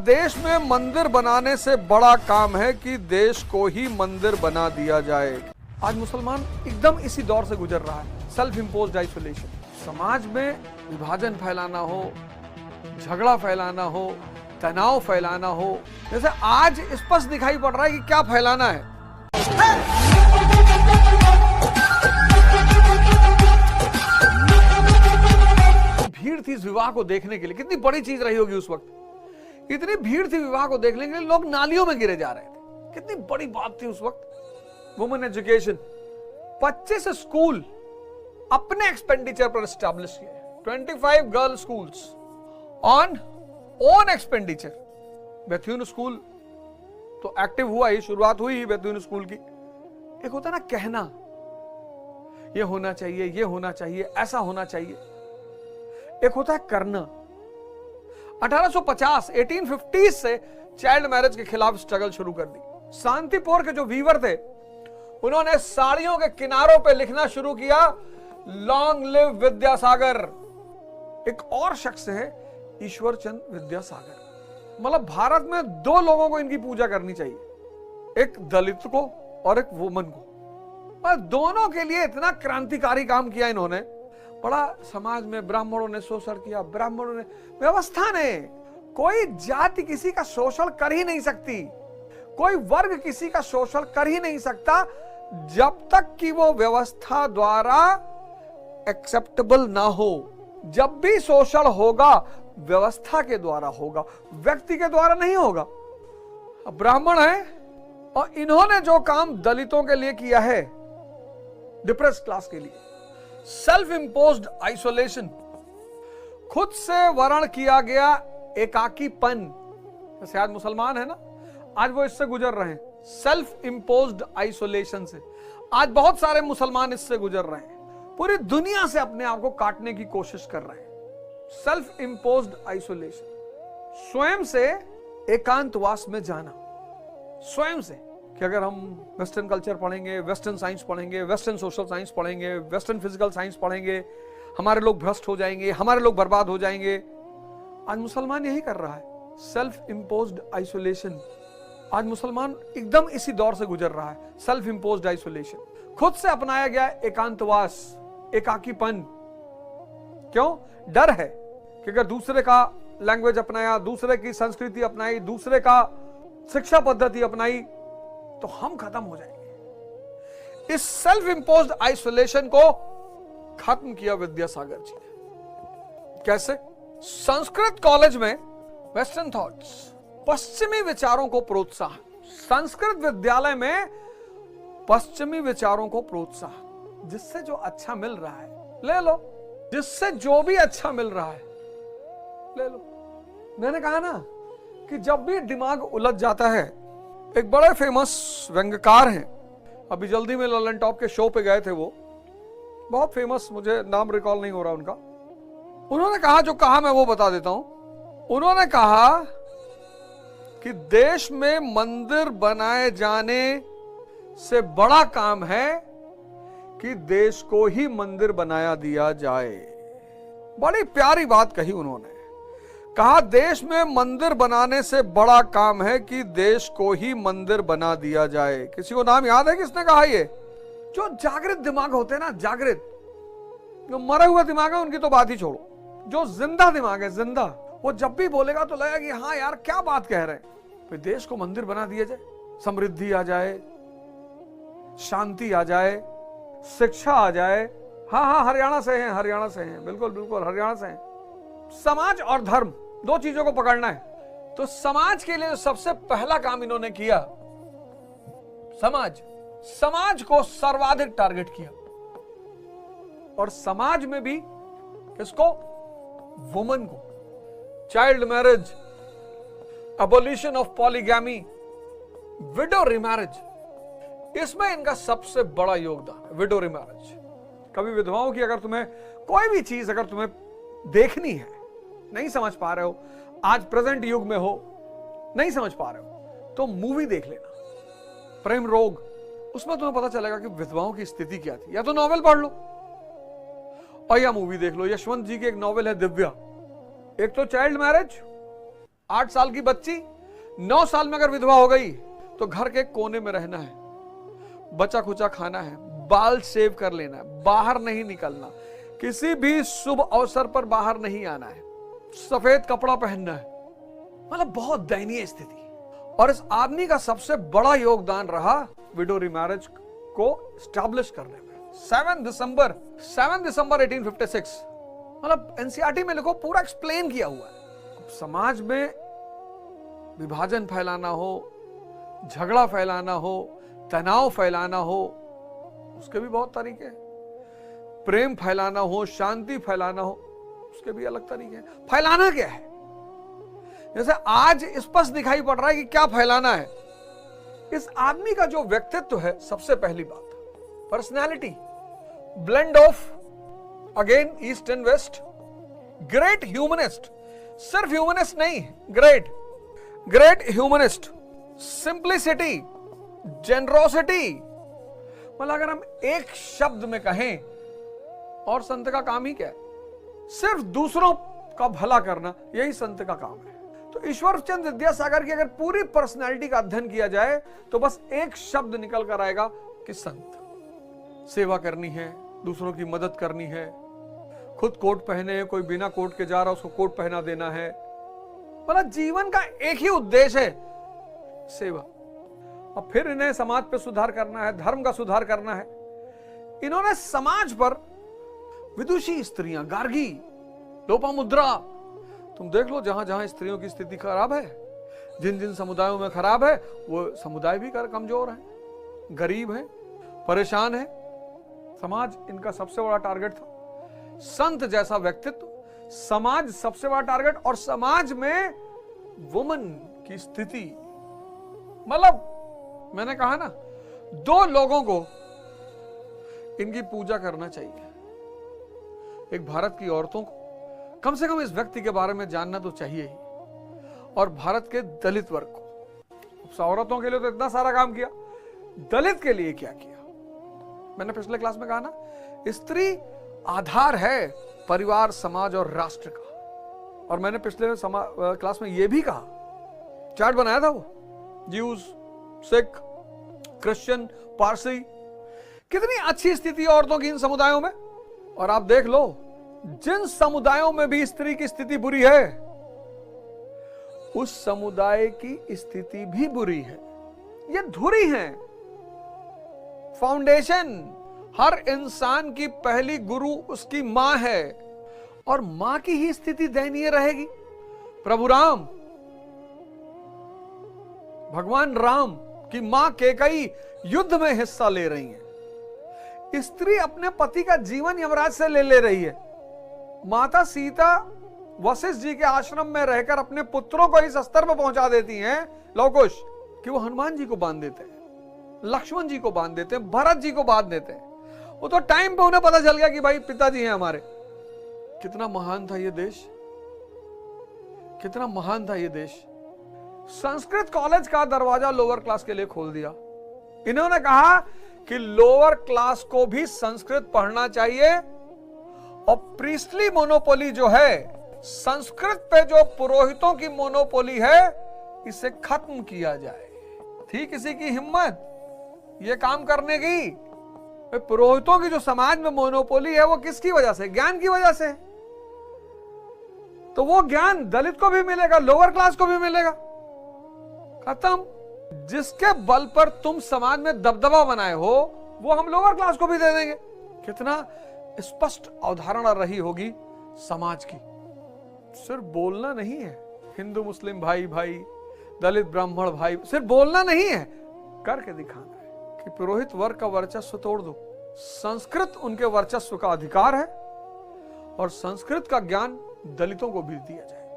देश में मंदिर बनाने से बड़ा काम है कि देश को ही मंदिर बना दिया जाए। आज मुसलमान एकदम इसी दौर से गुजर रहा है, सेल्फ इम्पोज्ड आइसोलेशन। समाज में विभाजन फैलाना हो, झगड़ा फैलाना हो, तनाव फैलाना हो, जैसे आज स्पष्ट दिखाई पड़ रहा है कि क्या फैलाना है। भीड़ थी इस विवाह को देखने के लिए, कितनी बड़ी चीज रही होगी उस वक्त। इतनी भीड़ थी विवाह को देखने के लिए, लोग नालियों में गिरे जा रहे थे। कितनी बड़ी बात थी उस वक्त। वुमेन एजुकेशन, 25 स्कूल अपने एक्सपेंडिचर पर एस्टैब्लिश किए, 25 girl schools on own expenditure. Bethune school तो एक्टिव हुआ ही, शुरुआत हुई ही बेथुन स्कूल की। एक होता ना कहना, ये होना चाहिए, ये होना चाहिए, ऐसा होना चाहिए। एक होता है करना। 1850 1850 से चाइल्ड मैरिज के खिलाफ स्ट्रगल शुरू कर दी। शांतिपुर के जो वीवर थे, उन्होंने साड़ियों के किनारों पे लिखना शुरू किया, लॉन्ग लिव विद्यासागर। एक और शख्स है ईश्वर चंद विद्यासागर। मतलब भारत में दो लोगों को इनकी पूजा करनी चाहिए, एक दलित को और एक वुमन को। और दोनों के लिए इतना क्रांतिकारी काम किया इन्होंने। बड़ा समाज में ब्राह्मणों ने शोषण किया, ब्राह्मणों ने, व्यवस्था ने। कोई जाति किसी का शोषण कर ही नहीं सकती, कोई वर्ग किसी का शोषण कर ही नहीं सकता जब तक कि वो व्यवस्था द्वारा एक्सेप्टेबल ना हो। जब भी शोषण होगा व्यवस्था के द्वारा होगा, व्यक्ति के द्वारा नहीं होगा। ब्राह्मण है और इन्होंने जो काम दलितों के लिए किया है, डिप्रेस्ड क्लास के लिए, सेल्फ इम्पोज्ड आइसोलेशन, खुद से वर्ण किया गया एकाकीपन। जैसे आज मुसलमान है ना, आज वो इससे गुजर रहे हैं, सेल्फ इम्पोज्ड आइसोलेशन से। आज बहुत सारे मुसलमान इससे गुजर रहे हैं, पूरी दुनिया से अपने आप को काटने की कोशिश कर रहे हैं। सेल्फ इम्पोज्ड आइसोलेशन, स्वयं से एकांतवास में जाना। स्वयं से कि अगर हम वेस्टर्न कल्चर पढ़ेंगे, वेस्टर्न साइंस पढ़ेंगे, वेस्टर्न सोशल साइंस पढ़ेंगे, वेस्टर्न फिजिकल साइंस पढ़ेंगे, हमारे लोग भ्रष्ट हो जाएंगे, हमारे लोग बर्बाद हो जाएंगे। आज मुसलमान यही कर रहा है, सेल्फ इम्पोज्ड आइसोलेशन। आज मुसलमान एकदम इसी दौर से गुजर रहा है, सेल्फ इम्पोज्ड आइसोलेशन। खुद से अपनाया गया एकांतवास, एकाकीपन। क्यों? डर है कि अगर दूसरे का लैंग्वेज अपनाया, दूसरे की संस्कृति अपनाई, दूसरे का शिक्षा पद्धति अपनाई तो हम खत्म हो जाएंगे। इस सेल्फ इम्पोज्ड आइसोलेशन को खत्म किया विद्यासागर जी ने। कैसे? संस्कृत कॉलेज में वेस्टर्न थॉट्स, पश्चिमी विचारों को प्रोत्साहन। संस्कृत विद्यालय में पश्चिमी विचारों को प्रोत्साहन। जिससे जो अच्छा मिल रहा है ले लो, जिससे जो भी अच्छा मिल रहा है ले लो। मैंने कहा ना कि जब भी दिमाग उलझ जाता है, एक बड़े फेमस व्यंग्यकार हैं, अभी जल्दी में ललन टॉप के शो पे गए थे, वो बहुत फेमस, मुझे नाम रिकॉल नहीं हो रहा उनका। उन्होंने कहा, जो कहा मैं वो बता देता हूं। उन्होंने कहा कि देश में मंदिर बनाए जाने से बड़ा काम है कि देश को ही मंदिर बनाया दिया जाए। बड़ी प्यारी बात कही उन्होंने। कहा, देश में मंदिर बनाने से बड़ा काम है कि देश को ही मंदिर बना दिया जाए। किसी को नाम याद है किसने कहा ये? जो जागृत दिमाग होते हैं ना, जागृत, जो मरे हुए दिमाग है उनकी तो बात ही छोड़ो, जो जिंदा दिमाग है, जिंदा, वो जब भी बोलेगा तो लगेगा कि हाँ यार क्या बात कह रहे हैं। फिर देश को मंदिर बना दिया जाए, समृद्धि आ जाए, शांति आ जाए, शिक्षा आ जाए। हाँ हाँ, हरियाणा से हैं, हरियाणा से हैं, बिल्कुल बिल्कुल हरियाणा से हैं। समाज और धर्म, दो चीजों को पकड़ना है। तो समाज के लिए सबसे पहला काम इन्होंने किया, समाज को सर्वाधिक टारगेट किया। और समाज में भी किसको? वुमन को। Child marriage, abolition of polygamy, window remarriage, इसमें इनका सबसे बड़ा योगदान है। विडो रिमैरिज, कभी विधवाओं की अगर तुम्हें कोई भी चीज अगर तुम्हें देखनी है, नहीं समझ पा रहे हो, आज प्रेजेंट युग में हो, नहीं समझ पा रहे हो, तो मूवी देख लेना, प्रेम रोग। उसमें तुम्हें पता चलेगा कि विधवाओं की स्थिति क्या थी। या तो नॉवेल पढ़ लो और या मूवी देख लो। यशवंत जी की एक नॉवेल है दिव्या। एक तो चाइल्ड मैरिज 8 साल की बच्ची 9 साल में अगर विधवा हो गई तो घर के कोने में रहना है, बचा खुचा खाना है, बाल शेव कर लेना है, बाहर नहीं निकलना, किसी भी शुभ अवसर पर बाहर नहीं आना है, सफेद कपड़ा पहनना है। मतलब बहुत दयनीय स्थिति। और इस आदमी का सबसे बड़ा योगदान रहा विडो रिमैरेज को स्टैब्लिश करने में। 7 दिसंबर 1856, मतलब एनसीईआरटी में लिखो, पूरा एक्सप्लेन किया हुआ है। समाज में विभाजन फैलाना हो, झगड़ा फैलाना हो, तनाव फैलाना हो, उसके भी बहुत तरीके हैं। प्रेम फैलाना हो, शांति फैलाना हो, उसके भी अलग तरीके हैं। फैलाना क्या है? जैसे आज स्पष्ट दिखाई पड़ रहा है कि क्या फैलाना है। इस आदमी का जो व्यक्तित्व है, सबसे पहली बात personality, blend of again east and west, great humanist, सिर्फ ह्यूमनिस्ट नहीं, ग्रेट ह्यूमनिस्ट, सिंप्लिसिटी, जेनरोसिटी। मतलब अगर हम एक शब्द में कहें, और संत का काम ही क्या है? सिर्फ दूसरों का भला करना, यही संत का काम है। तो ईश्वर चंद्र विद्यासागर की अगर पूरी पर्सनैलिटी का अध्ययन किया जाए तो बस एक शब्द निकल कर आएगा कि संत। सेवा करनी है, दूसरों की मदद करनी है, खुद कोट पहने, कोई बिना कोट के जा रहा उसको कोट पहना देना है। मतलब जीवन का एक ही उद्देश्य है, सेवा। और फिर इन्हें समाज पे सुधार करना है, धर्म का सुधार करना है। इन्होंने समाज पर विदुषी स्त्रियां, गार्गी, लोपामुद्रा, तुम देख लो जहां जहां स्त्रियों की स्थिति खराब है, जिन जिन समुदायों में खराब है, वो समुदाय भी कमजोर है, गरीब है, परेशान है। समाज इनका सबसे बड़ा टारगेट था। संत जैसा व्यक्तित्व, समाज सबसे बड़ा टारगेट। और समाज में वुमन की स्थिति, मतलब मैंने कहा ना, 2 लोगों को इनकी पूजा करना चाहिए। एक भारत की औरतों को कम से कम इस व्यक्ति के बारे में जानना तो चाहिए ही, और भारत के दलित वर्ग को। औरतों के लिए तो इतना सारा काम किया, दलित के लिए क्या किया? मैंने पिछले क्लास में कहा ना, स्त्री आधार है परिवार, समाज और राष्ट्र का। और मैंने पिछले क्लास में यह भी कहा, चार्ट बनाया था वो, ज्यूज, सिख, क्रिश्चियन, पारसी, कितनी अच्छी स्थिति है औरतों की इन समुदायों में। और आप देख लो, जिन समुदायों में भी स्त्री की स्थिति बुरी है, उस समुदाय की स्थिति भी बुरी है। ये धुरी है, फाउंडेशन। हर इंसान की पहली गुरु उसकी मां है, और मां की ही स्थिति दयनीय रहेगी। प्रभु राम, भगवान राम की मां कैकेयी युद्ध में हिस्सा ले रही है। स्त्री अपने पति का जीवन यमराज से ले रही है। माता सीता वशिष्ठ जी के आश्रम में रहकर अपने पुत्रों को इस स्तर पर पहुंचा देती हैं, लवकुश, कि वो हनुमान जी को बांध देते हैं, लक्ष्मण जी को बांध देते हैं, भरत जी को बांध देते हैं। वो तो टाइम पे उन्हें पता चल गया कि भाई पिताजी हैं हमारे। कितना महान था ये देश, कितना महान था ये देश। संस्कृत कॉलेज का दरवाजा लोअर क्लास के लिए खोल दिया। इन्होंने कहा कि लोअर क्लास को भी संस्कृत पढ़ना चाहिए, और प्रीस्टली मोनोपोली जो है, संस्कृत पे जो पुरोहितों की मोनोपोली है, इसे खत्म किया जाए। थी किसी की हिम्मत ये काम करने की? पुरोहितों की जो समाज में मोनोपोली है, वो किसकी वजह से? ज्ञान की वजह से। तो वो ज्ञान दलित को भी मिलेगा, लोअर क्लास को भी मिलेगा। खत्म। जिसके बल पर तुम समाज में दबदबा बनाए हो, वो हम लोअर क्लास को भी दे देंगे। कितना स्पष्ट अवधारणा रही होगी समाज की। सिर्फ बोलना नहीं है, हिंदू मुस्लिम भाई भाई, दलित ब्राह्मण भाई, सिर्फ बोलना नहीं है, करके दिखाना है कि पुरोहित वर्ग का वर्चस्व तोड़ दो। संस्कृत उनके वर्चस्व का अधिकार है, और संस्कृत का ज्ञान दलितों को भी दिया जाए।